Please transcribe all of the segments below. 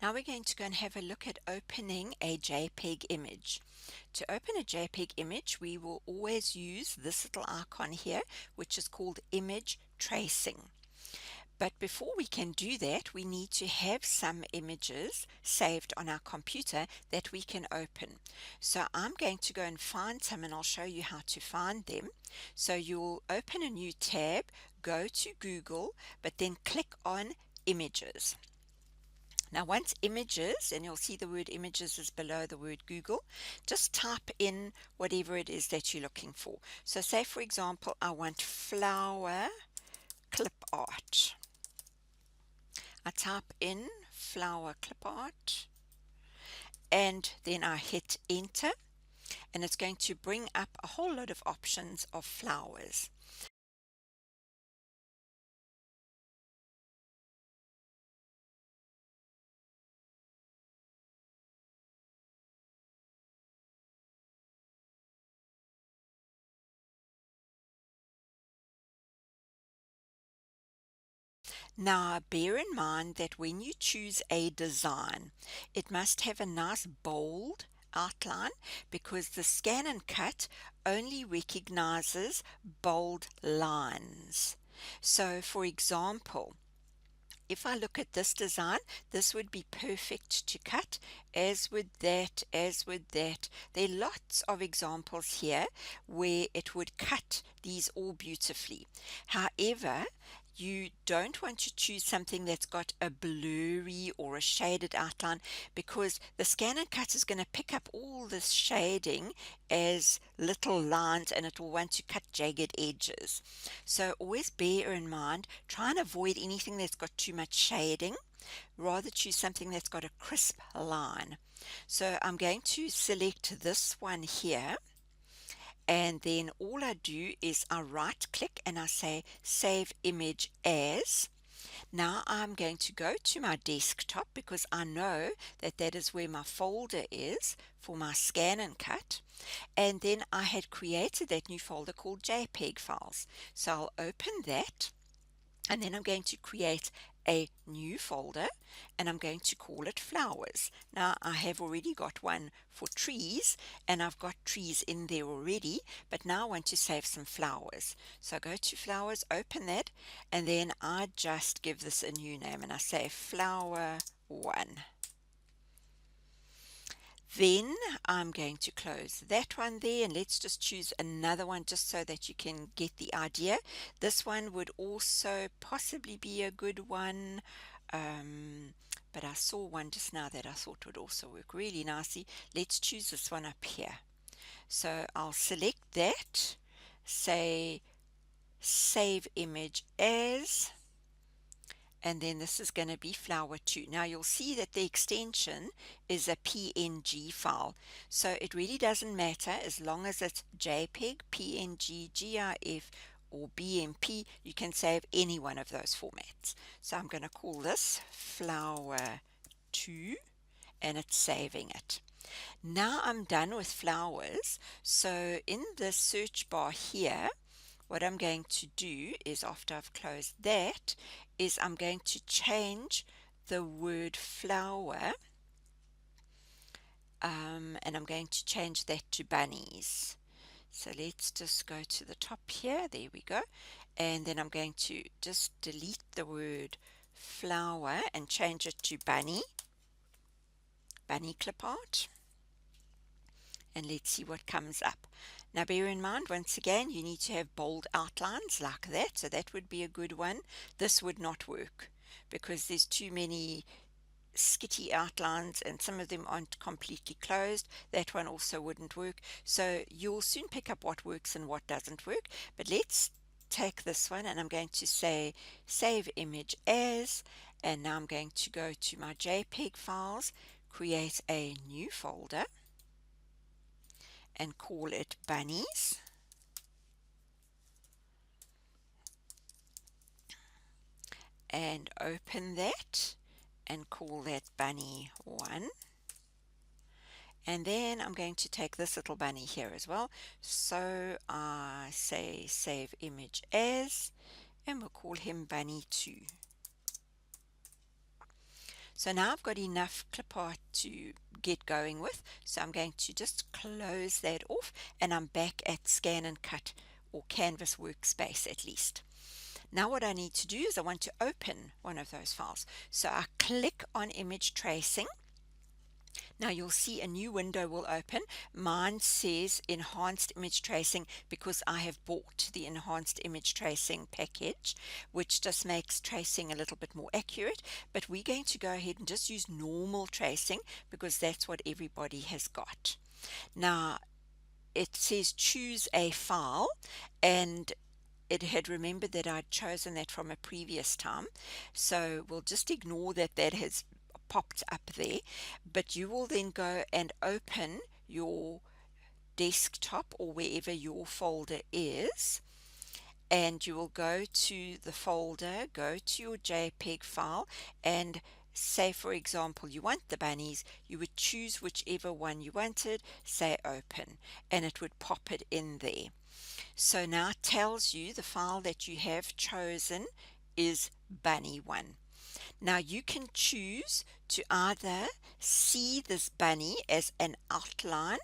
Now we're going to go and have a look at opening a JPEG image. To open a JPEG image, we will always use this little icon here, which is called image tracing. But before we can do that, we need to have some images saved on our computer that we can open. So I'm going to go and find some, and I'll show you how to find them. So you'll open a new tab, go to Google, but then click on Images. Now once images, and you'll see the word images is below the word Google, just type in whatever it is that you're looking for. So say for example, I want flower clip art. I type in flower clip art and then I hit enter, and it's going to bring up a whole lot of options of flowers. Now, bear in mind that when you choose a design, it must have a nice bold outline, because the ScanNCut only recognizes bold lines. So, for example, if I look at this design, this would be perfect to cut, as would that, as would that. There are lots of examples here where it would cut these all beautifully. However, you don't want to choose something that's got a blurry or a shaded outline, because the ScanNCut is going to pick up all this shading as little lines, and it will want to cut jagged edges. So always bear in mind, try and avoid anything that's got too much shading. Rather choose something that's got a crisp line. So I'm going to select this one here, and then all I do is I right click and I say save image as. Now I'm going to go to my desktop, because I know that that is where my folder is for my ScanNCut, and then I had created that new folder called JPEG files. So I'll open that, and then I'm going to create a new folder, and I'm going to call it flowers. Now I have already got one for trees, and I've got trees in there already, but now I want to save some flowers. So I go to flowers, open that, and then I just give this a new name, and I say flower 1. Then I'm going to close that one there, and let's just choose another one just so that you can get the idea. This one would also possibly be a good one, but I saw one just now that I thought would also work really nicely. Let's choose this one up here. So I'll select that, say save image as, and then this is going to be flower 2. Now you'll see that the extension is a PNG file, so it really doesn't matter as long as it's JPEG, PNG, GIF, or BMP. You can save any one of those formats. So I'm going to call this flower 2, and it's saving it. Now I'm done with flowers, so in the search bar here, what I'm going to do is, after I've closed that, is I'm going to change the word flower, and I'm going to change that to bunnies. So let's just go to the top here, there we go, and then I'm going to just delete the word flower and change it to bunny clip art. And let's see what comes up. Now bear in mind, once again, you need to have bold outlines like that, so that would be a good one. This would not work because there's too many skitty outlines and some of them aren't completely closed. That one also wouldn't work. So you'll soon pick up what works and what doesn't work. But let's take this one, and I'm going to say save image as, and now I'm going to go to my JPEG files, create a new folder, and call it bunnies, and open that and call that bunny 1. And then I'm going to take this little bunny here as well, so I say save image as, and we'll call him bunny 2. So now I've got enough clip art to get going with, so I'm going to just close that off, and I'm back at ScanNCut or Canvas Workspace at least. Now what I need to do is I want to open one of those files. So I click on image tracing. Now you'll see a new window will open. Mine says enhanced image tracing because I have bought the enhanced image tracing package, which just makes tracing a little bit more accurate. But we're going to go ahead and just use normal tracing because that's what everybody has got. Now it says choose a file, and it had remembered that I'd chosen that from a previous time, so we'll just ignore that that has popped up there. But you will then go and open your desktop or wherever your folder is, and you will go to the folder, go to your JPEG file, and say for example you want the bunnies, you would choose whichever one you wanted, say open, and it would pop it in there. So now it tells you the file that you have chosen is bunny1. Now you can choose to either see this bunny as an outline,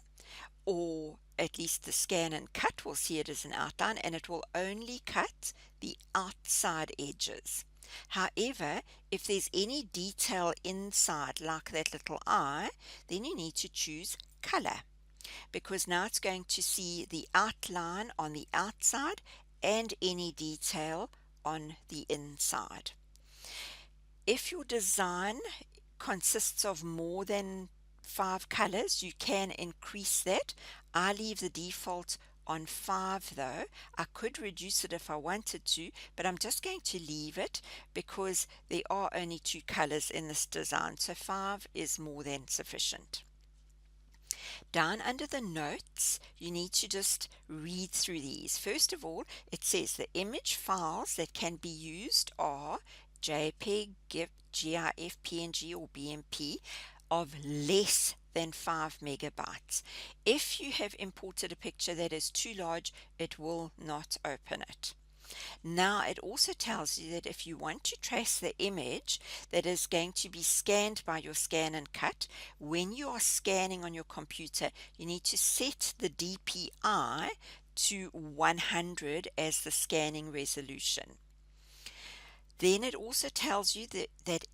or at least the ScanNCut will see it as an outline, and it will only cut the outside edges. However, if there's any detail inside, like that little eye, then you need to choose color, because now it's going to see the outline on the outside and any detail on the inside. If your design consists of more than 5 colors, you can increase that. I leave the default on 5 though. I could reduce it if I wanted to, but I'm just going to leave it because there are only 2 colors in this design, so 5 is more than sufficient. Down under the notes, you need to just read through these. First of all, it says the image files that can be used are JPEG, GIF, PNG, or BMP of less than 5 megabytes. If you have imported a picture that is too large, it will not open it. Now it also tells you that if you want to trace the image that is going to be scanned by your ScanNCut, when you are scanning on your computer, you need to set the DPI to 100 as the scanning resolution. Then it also tells you that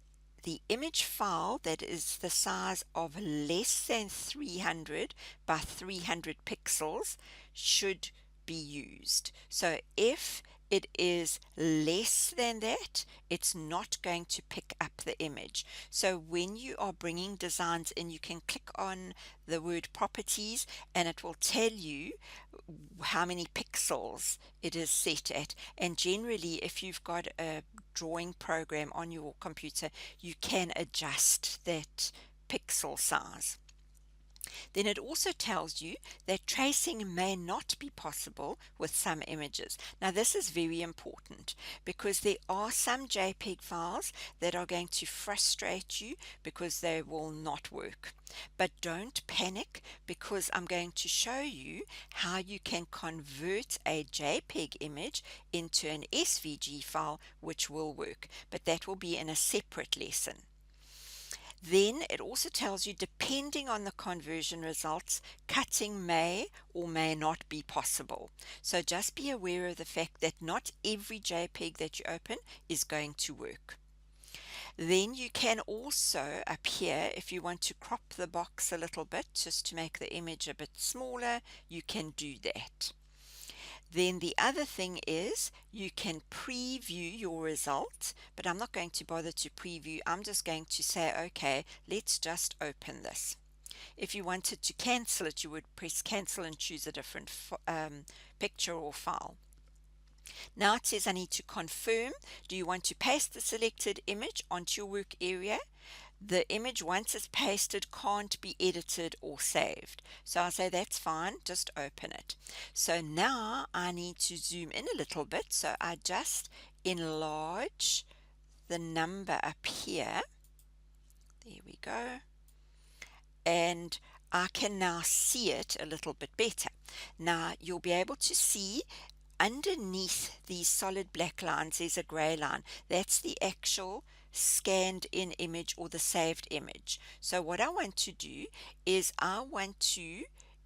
the image file that is the size of less than 300 by 300 pixels should be used. So if it is less than that, it's not going to pick up the image. So when you are bringing designs in, you can click on the word properties and it will tell you how many pixels it is set at. And generally, if you've got a drawing program on your computer, you can adjust that pixel size. Then it also tells you that tracing may not be possible with some images. Now this is very important because there are some JPEG files that are going to frustrate you because they will not work. But don't panic, because I'm going to show you how you can convert a JPEG image into an SVG file, which will work, but that will be in a separate lesson. Then it also tells you, depending on the conversion results, cutting may or may not be possible. So just be aware of the fact that not every JPEG that you open is going to work. Then you can also, up here, if you want to crop the box a little bit just to make the image a bit smaller, you can do that. Then the other thing is you can preview your result, but I'm not going to bother to preview. I'm just going to say, okay, let's just open this. If you wanted to cancel it, you would press cancel and choose a different picture or file. Now it says I need to confirm. Do you want to paste the selected image onto your work area? The image, once it's pasted, can't be edited or saved. So I'll say that's fine, just open it. So now I need to zoom in a little bit, so I just enlarge the number up here. There we go. And I can now see it a little bit better. Now you'll be able to see underneath these solid black lines there's a gray line. That's the actual scanned in image or the saved image. So what I want to do is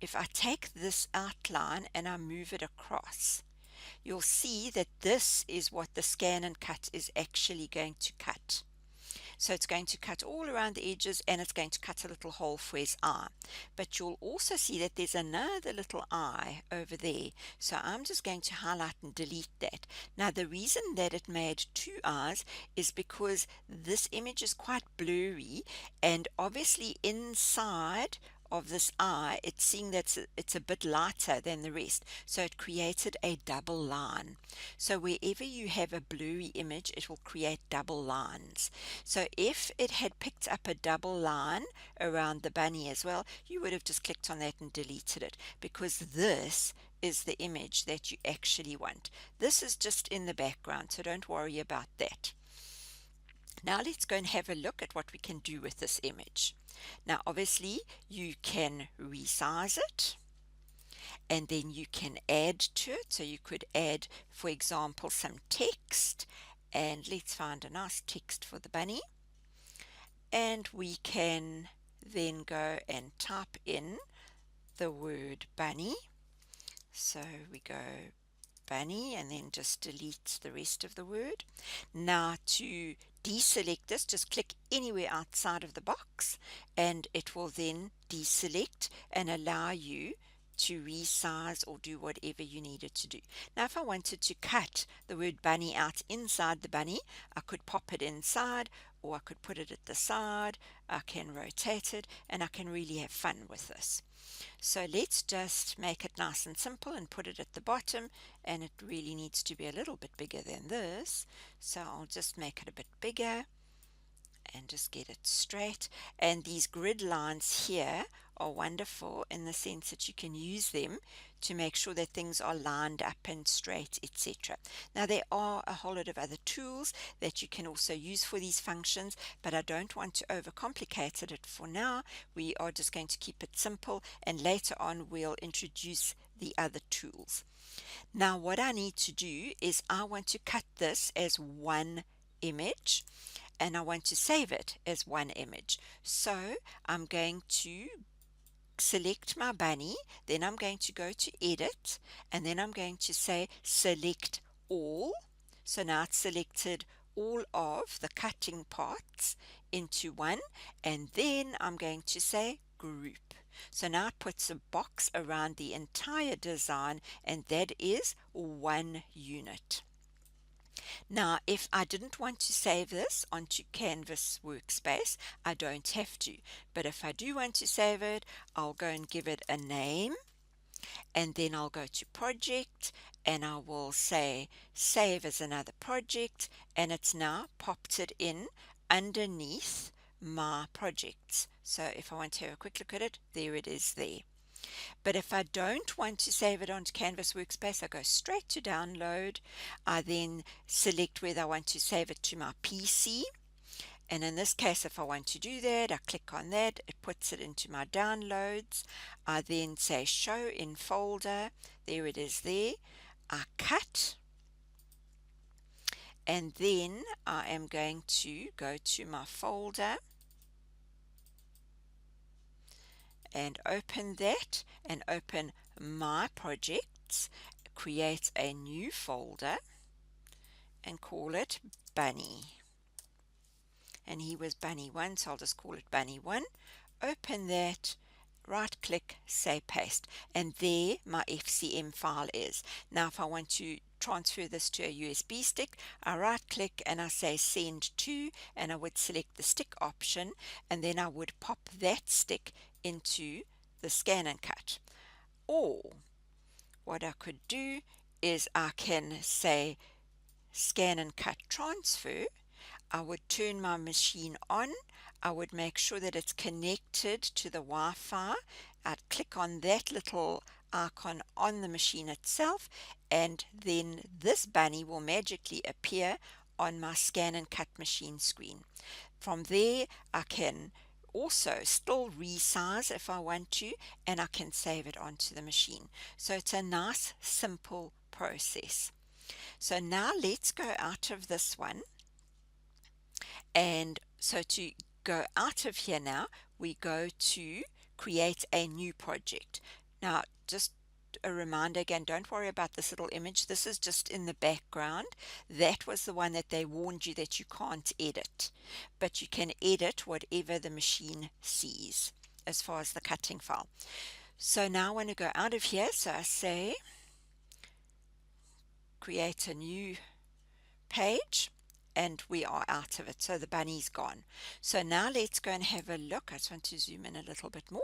if I take this outline and I move it across, you'll see that this is what the ScanNCut is actually going to cut. So it's going to cut all around the edges, and it's going to cut a little hole for his eye. But you'll also see that there's another little eye over there. So I'm just going to highlight and delete that. Now the reason that it made two eyes is because this image is quite blurry, and obviously inside of this eye, it's seeing that it's a bit lighter than the rest, so it created a double line. So wherever you have a blurry image, it will create double lines. So if it had picked up a double line around the bunny as well, you would have just clicked on that and deleted it, because this is the image that you actually want. This is just in the background, so don't worry about that. Now let's go and have a look at what we can do with this image. Now obviously you can resize it, and then you can add to it. So you could add, for example, some text, and let's find a nice text for the bunny, and we can then go and type in the word bunny. So we go bunny and then just delete the rest of the word. Now to deselect this, just click anywhere outside of the box, and it will then deselect and allow you to resize or do whatever you needed to do. Now if I wanted to cut the word bunny out inside the bunny, I could pop it inside, or I could put it at the side. I can rotate it, and I can really have fun with this. So let's just make it nice and simple and put it at the bottom, and it really needs to be a little bit bigger than this. So I'll just make it a bit bigger and just get it straight. And these grid lines here are wonderful in the sense that you can use them to make sure that things are lined up and straight, etc. Now there are a whole lot of other tools that you can also use for these functions, but I don't want to overcomplicate it for now. We are just going to keep it simple, and later on we'll introduce the other tools. Now what I need to do is I want to cut this as one image, and I want to save it as one image. So I'm going to select my bunny, then I'm going to go to edit, and then I'm going to say select all. So now it's selected all of the cutting parts into one, and then I'm going to say group. So now it puts a box around the entire design, and that is one unit. Now, if I didn't want to save this onto Canvas Workspace, I don't have to. But if I do want to save it, I'll go and give it a name, and then I'll go to Project, and I will say Save as another project, and it's now popped it in underneath my projects. So if I want to have a quick look at it, there it is there. But if I don't want to save it onto Canvas Workspace, I go straight to download. I then select whether I want to save it to my PC. And in this case, if I want to do that, I click on that. It puts it into my downloads. I then say show in folder. There it is there. I cut. And then I am going to go to my folder and open that, and open my projects, create a new folder and call it bunny, and he was bunny 1, so I'll just call it bunny 1. Open that, right click, say paste, and there my FCM file is. Now if I want to transfer this to a USB stick, I right click and I say send to, and I would select the stick option, and then I would pop that stick into the ScanNCut. Or what I could do is I can say ScanNCut transfer. I would turn my machine on. I would make sure that it's connected to the Wi-Fi. I'd click on that little icon on the machine itself, and then this bunny will magically appear on my ScanNCut machine screen. From there I can also still resize if I want to, and I can save it onto the machine. So it's a nice simple process. So now let's go out of this one, And so to go out of here now, we go to create a new project. Now, just a reminder again, don't worry about this little image. This is just in the background. That was the one that they warned you that you can't edit, but you can edit whatever the machine sees as far as the cutting file. So now I want to go out of here. So I say create a new page, and we are out of it. So the bunny's gone. So now let's go and have a look. I just want to zoom in a little bit more.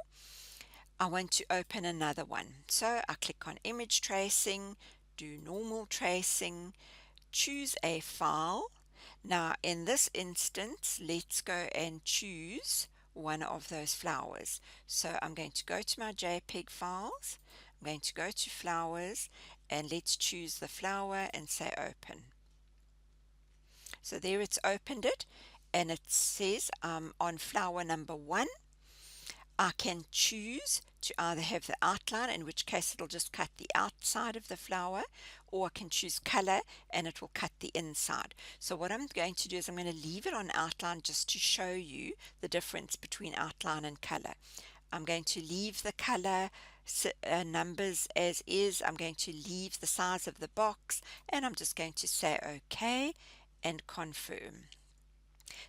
I want to open another one. So I click on image tracing, do normal tracing, choose a file. Now in this instance, let's go and choose one of those flowers. So I'm going to go to my JPEG files. I'm going to go to flowers, and let's choose the flower and say open. So there it's opened it, and it says on flower number 1. I can choose to either have the outline, in which case it'll just cut the outside of the flower, or I can choose color and it will cut the inside. So what I'm going to do is I'm going to leave it on outline just to show you the difference between outline and color. I'm going to leave the color numbers as is. I'm going to leave the size of the box, and I'm just going to say OK and confirm.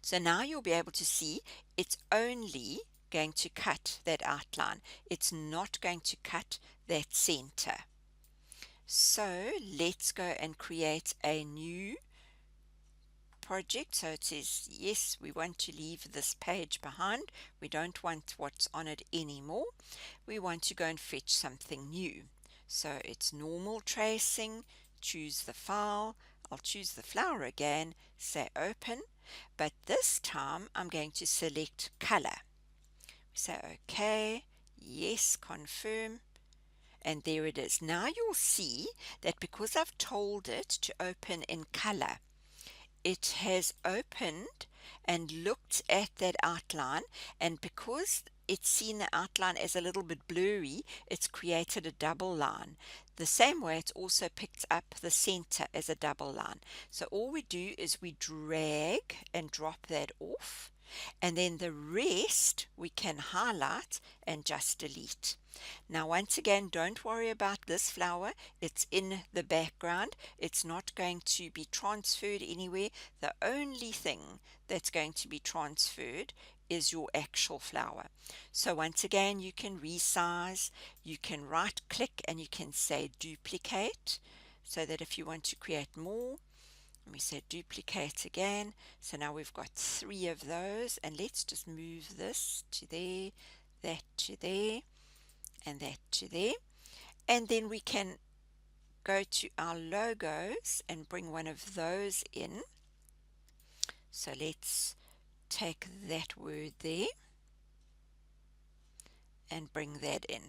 So now you'll be able to see it's only going to cut that outline. It's not going to cut that center. So let's go and create a new project. So it says, yes, we want to leave this page behind. We don't want what's on it anymore. We want to go and fetch something new. So it's normal tracing, choose the file. I'll choose the flower again, say open, but this time I'm going to select color. We say OK, yes, confirm, and there it is. Now you'll see that because I've told it to open in color, it has opened and looked at that outline, and because it's seen the outline as a little bit blurry, it's created a double line. The same way it's also picked up the center as a double line. So all we do is we drag and drop that off, and then the rest we can highlight and just delete. Now once again, don't worry about this flower. It's in the background. It's not going to be transferred anywhere. The only thing that's going to be transferred is your actual flower. So once again, you can resize, you can right click, and you can say duplicate, so that if you want to create more, we say duplicate again. So now we've got 3 of those, and let's just move this to there, that to there, and that to there. And then we can go to our logos and bring one of those in. So let's take that word there and bring that in.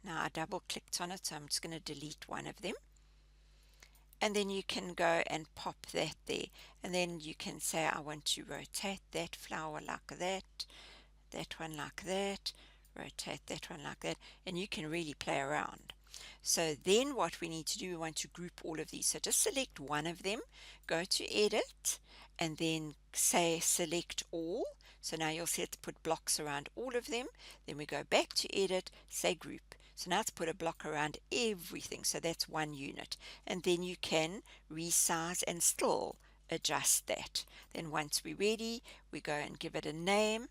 Now I double clicked on it, so I'm just going to delete one of them. And then you can go and pop that there, and then you can say I want to rotate that flower like that one like that, rotate that one like that, and you can really play around. So then what we need to do, we want to group all of these. So just select one of them, go to edit, and then say select all. So now you'll see it's put blocks around all of them. Then we go back to edit, say group. So now it's put a block around everything. So that's one unit. And then you can resize and still adjust that. Then once we're ready, we go and give it a name.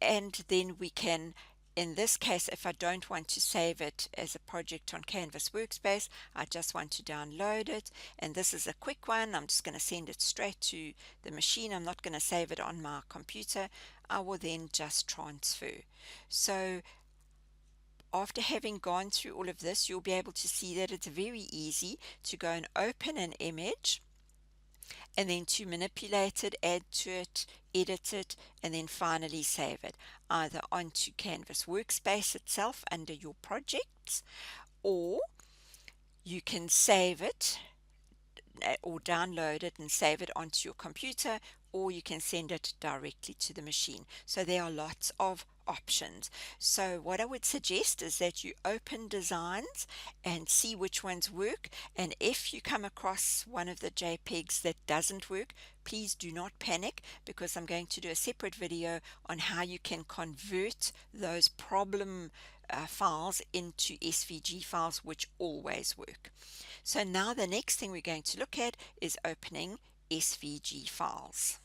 And then we can, in this case, if I don't want to save it as a project on Canvas Workspace, I just want to download it. And this is a quick one. I'm just going to send it straight to the machine. I'm not going to save it on my computer. I will then just transfer. So after having gone through all of this, you'll be able to see that it's very easy to go and open an image, and then to manipulate it, add to it, edit it, and then finally save it, either onto Canvas Workspace itself under your projects, or you can save it or download it and save it onto your computer, or you can send it directly to the machine. So there are lots of options. So what I would suggest is that you open designs and see which ones work, and if you come across one of the JPEGs that doesn't work, please do not panic, because I'm going to do a separate video on how you can convert those problem files into SVG files, which always work. So now the next thing we're going to look at is opening SVG files.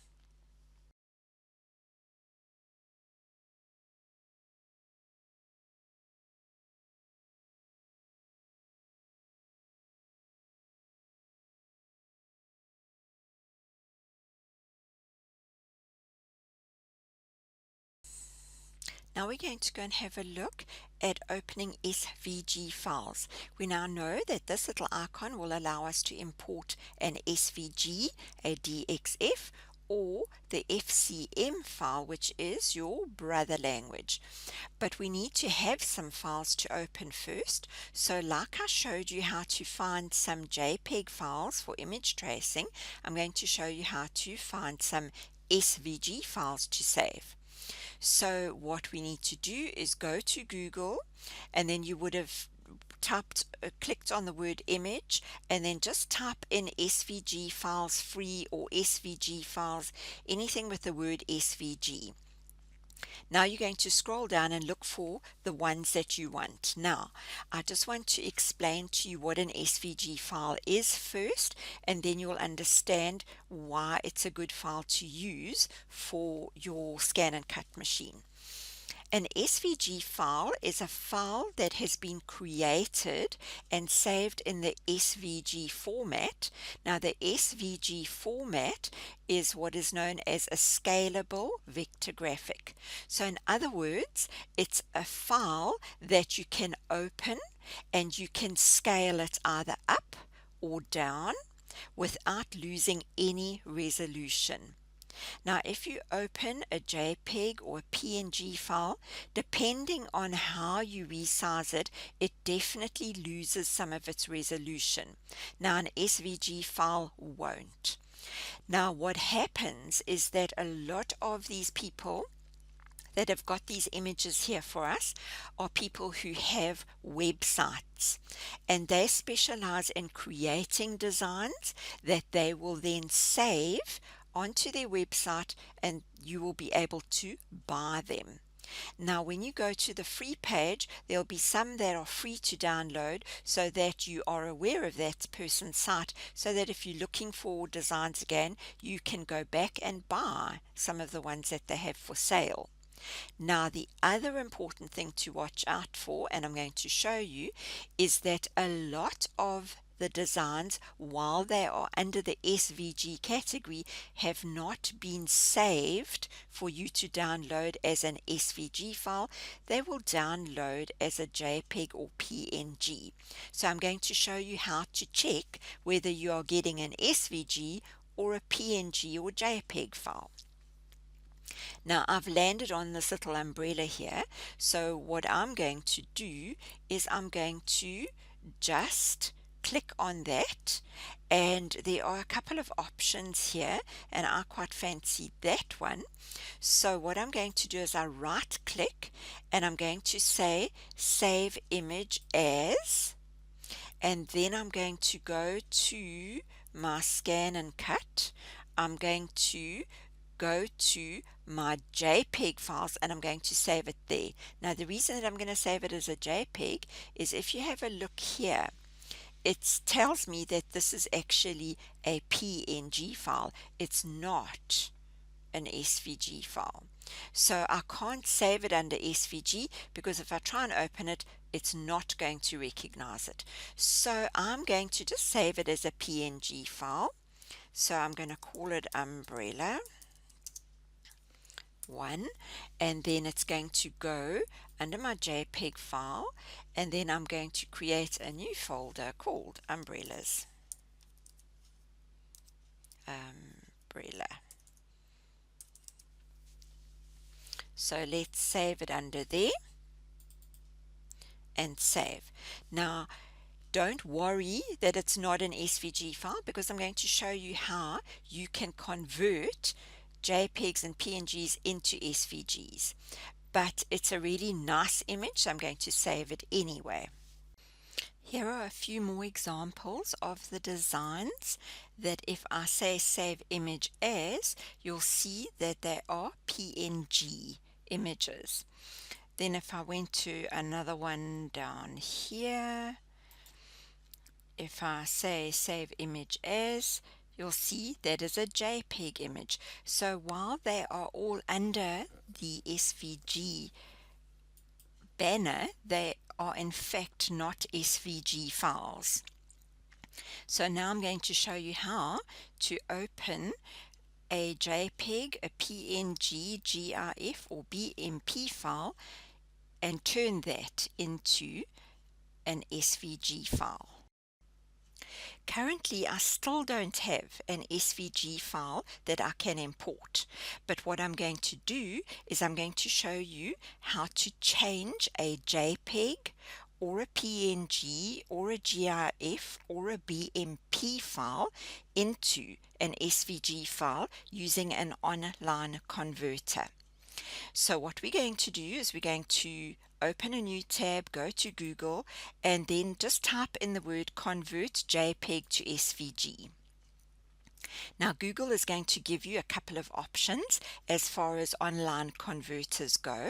Now we're going to go and have a look at opening SVG files. We now know that this little icon will allow us to import an SVG, a DXF, or the FCM file, which is your brother language. But we need to have some files to open first. So like I showed you how to find some JPEG files for image tracing, I'm going to show you how to find some SVG files to save. So what we need to do is go to Google, and then you would have clicked on the word image, and then just type in SVG files free or SVG files, anything with the word SVG. Now you're going to scroll down and look for the ones that you want. Now, I just want to explain to you what an SVG file is first, and then you'll understand why it's a good file to use for your ScanNCut machine. An SVG file is a file that has been created and saved in the SVG format. Now, the SVG format is what is known as a scalable vector graphic. So in other words, it's a file that you can open and you can scale it either up or down without losing any resolution. Now, if you open a JPEG or a PNG file, depending on how you resize it, it definitely loses some of its resolution. Now, an SVG file won't. Now, what happens is that a lot of these people that have got these images here for us are people who have websites, and they specialize in creating designs that they will then save onto their website, and you will be able to buy them. Now, when you go to the free page, there'll be some that are free to download, so that you are aware of that person's site, so that if you're looking for designs again, you can go back and buy some of the ones that they have for sale. Now, the other important thing to watch out for, and I'm going to show you, is that a lot of the designs, while they are under the SVG category, have not been saved for you to download as an SVG file. They will download as a JPEG or PNG. So I'm going to show you how to check whether you are getting an SVG or a PNG or JPEG file. Now, I've landed on this little umbrella here, so what I'm going to do is I'm going to just click on that, and there are a couple of options here, and I quite fancy that one. So what I'm going to do is I right click, and I'm going to say save image as, and then I'm going to go to my ScanNCut. I'm going to go to my JPEG files, and I'm going to save it there. Now, the reason that I'm going to save it as a JPEG is if you have a look here, it tells me that this is actually a PNG file. It's not an SVG file. So I can't save it under SVG, because if I try and open it, it's not going to recognize it. So I'm going to just save it as a PNG file. So I'm going to call it umbrella 1, and then it's going to go under my JPEG file, and then I'm going to create a new folder called umbrellas. Umbrella. So let's save it under there and save. Now, don't worry that it's not an SVG file, because I'm going to show you how you can convert JPEGs and PNGs into SVGs. but it's a really nice image, so I'm going to save it anyway. Here are a few more examples of the designs that if I say save image as, you'll see that they are PNG images. Then if I went to another one down here, if I say save image as, you'll see that is a JPEG image. So while they are all under the SVG banner, they are in fact not SVG files. So now I'm going to show you how to open a JPEG, a PNG, GIF or BMP file and turn that into an SVG file. Currently, I still don't have an SVG file that I can import, but what I'm going to do is I'm going to show you how to change a JPEG or a PNG or a GIF or a BMP file into an SVG file using an online converter. So what we're going to do is we're going to open a new tab, go to Google, and then just type in the word convert JPEG to SVG. Now Google is going to give you a couple of options as far as online converters go.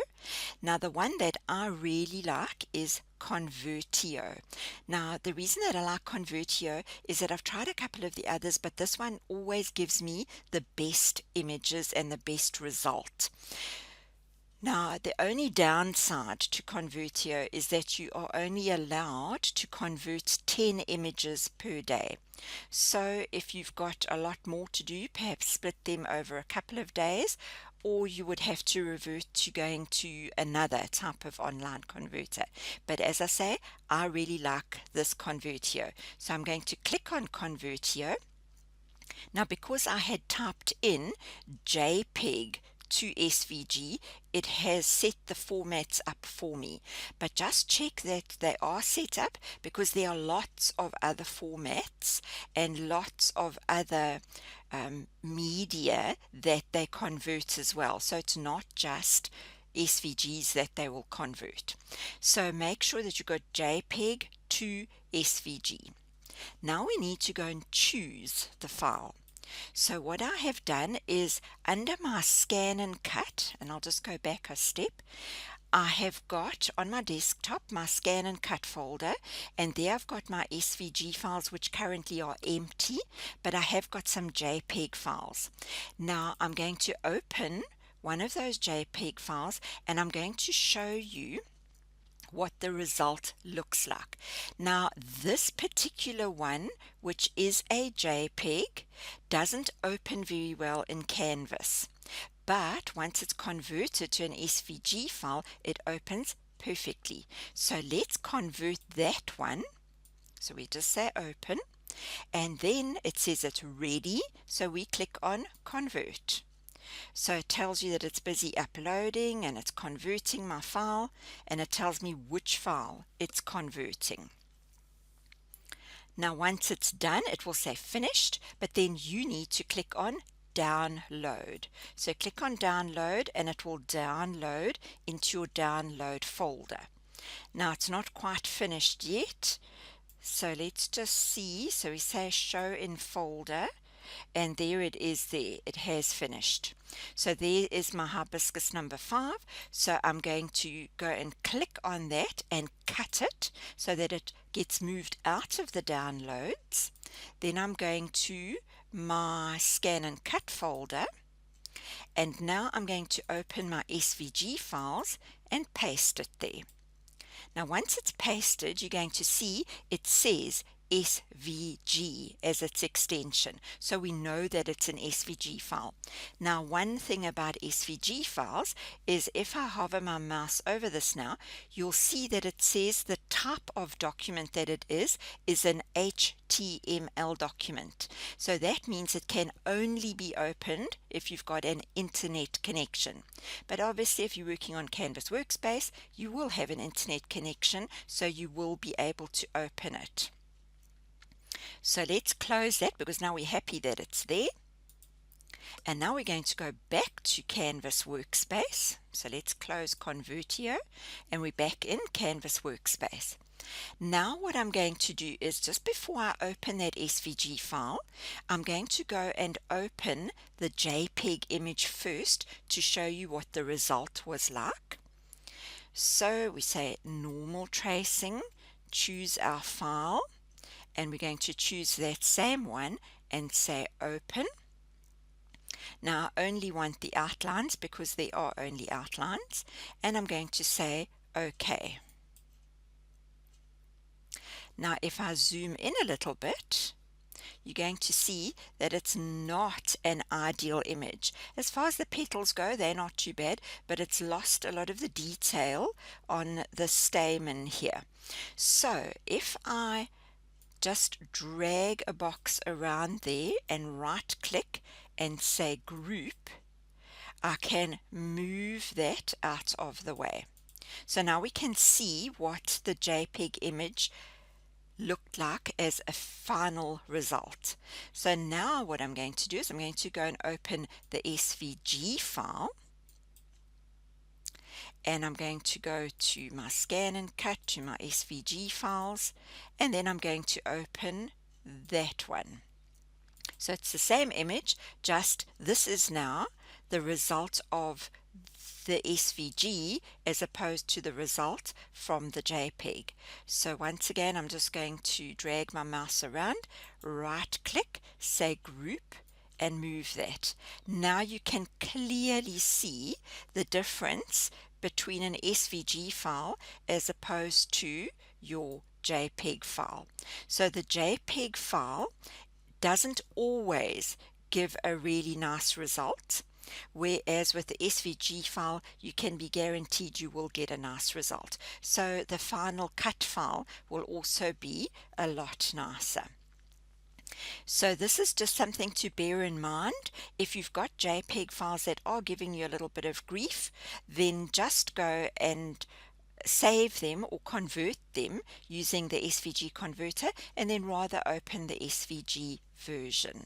Now the one that I really like is Convertio. Now the reason that I like Convertio is that I've tried a couple of the others, but this one always gives me the best images and the best result. Now, the only downside to Convertio is that you are only allowed to convert 10 images per day. So if you've got a lot more to do, perhaps split them over a couple of days, or you would have to revert to going to another type of online converter. But as I say, I really like this Convertio. So I'm going to click on Convertio. Now, because I had typed in JPEG to SVG, it has set the formats up for me, but just check that they are set up, because there are lots of other formats and lots of other media that they convert as well, so it's not just SVGs that they will convert. So make sure that you got JPEG to SVG. Now we need to go and choose the file. So what I have done is under my ScanNCut, and I'll just go back a step, I have got on my desktop my ScanNCut folder, and there I've got my SVG files which currently are empty, but I have got some JPEG files. Now I'm going to open one of those JPEG files and I'm going to show you what the result looks like. Now this particular one, which is a JPEG, doesn't open very well in Canvas, but once it's converted to an SVG file, it opens perfectly. So let's convert that one. So we just say open, and then it says it's ready, so we click on convert. So it tells you that it's busy uploading and it's converting my file, and it tells me which file it's converting. Now once it's done, it will say finished, but then you need to click on download. So click on download and it will download into your download folder. Now it's not quite finished yet, so let's just see. So we say show in folder, and there it is there. It has finished. So there is my hibiscus number 5. So I'm going to go and click on that and cut it so that it gets moved out of the downloads. Then I'm going to my ScanNCut folder, and now I'm going to open my SVG files and paste it there. Now once it's pasted, you're going to see it says SVG as its extension, so we know that it's an SVG file. Now one thing about SVG files is if I hover my mouse over this now, you'll see that it says the type of document that it is an HTML document. So that means it can only be opened if you've got an internet connection. But obviously if you're working on Canvas Workspace, you will have an internet connection, so you will be able to open it. So let's close that, because now we're happy that it's there. And now we're going to go back to Canvas Workspace. So let's close Convertio and we're back in Canvas Workspace. Now what I'm going to do is, just before I open that SVG file, I'm going to go and open the JPEG image first to show you what the result was like. So we say normal tracing, choose our file, and we're going to choose that same one and say open. Now I only want the outlines because there are only outlines, and I'm going to say OK. Now if I zoom in a little bit, you're going to see that it's not an ideal image. As far as the petals go, they're not too bad, but it's lost a lot of the detail on the stamen here. So if I just drag a box around there and right click and say group, I can move that out of the way. So now we can see what the JPEG image looked like as a final result. So now what I'm going to do is I'm going to go and open the SVG file, and I'm going to go to my ScanNCut, to my SVG files, and then I'm going to open that one. So it's the same image, just this is now the result of the SVG as opposed to the result from the JPEG. So once again, I'm just going to drag my mouse around, right click, say group, and move that. Now you can clearly see the difference between an SVG file as opposed to your JPEG file. So the JPEG file doesn't always give a really nice result, whereas with the SVG file you can be guaranteed you will get a nice result. So the final cut file will also be a lot nicer. So this is just something to bear in mind. If you've got JPEG files that are giving you a little bit of grief, then just go and save them or convert them using the SVG converter, and then rather open the SVG version.